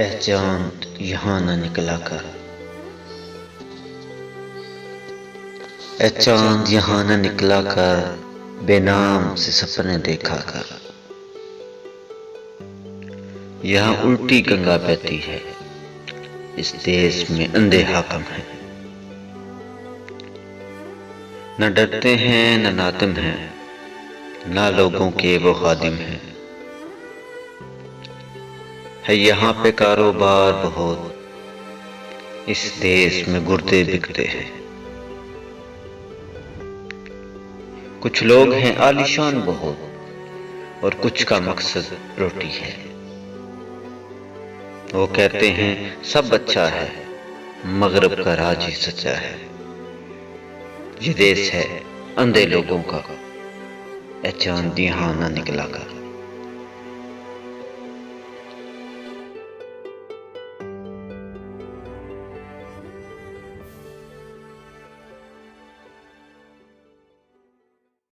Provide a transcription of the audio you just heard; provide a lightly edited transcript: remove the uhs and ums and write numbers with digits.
ए चांद यहाँ न निकला कर, ए चांद यहाँ न निकला कर, बेनाम से सपने देखा कर। यहाँ उल्टी गंगा बहती है, इस देश में अंधे हाकम है। न डरते हैं न नातिम हैं, ना लोगों के वो खादिम हैं। है यहाँ पे कारोबार बहुत, इस देश में गुर्दे बिकते हैं। कुछ लोग हैं आलीशान बहुत, और कुछ का मकसद रोटी है। वो कहते हैं सब अच्छा है, मगरब का राज ही सच्चा है। ये देश है अंधे लोगों का, ए चांद यहाँ न निकला कर।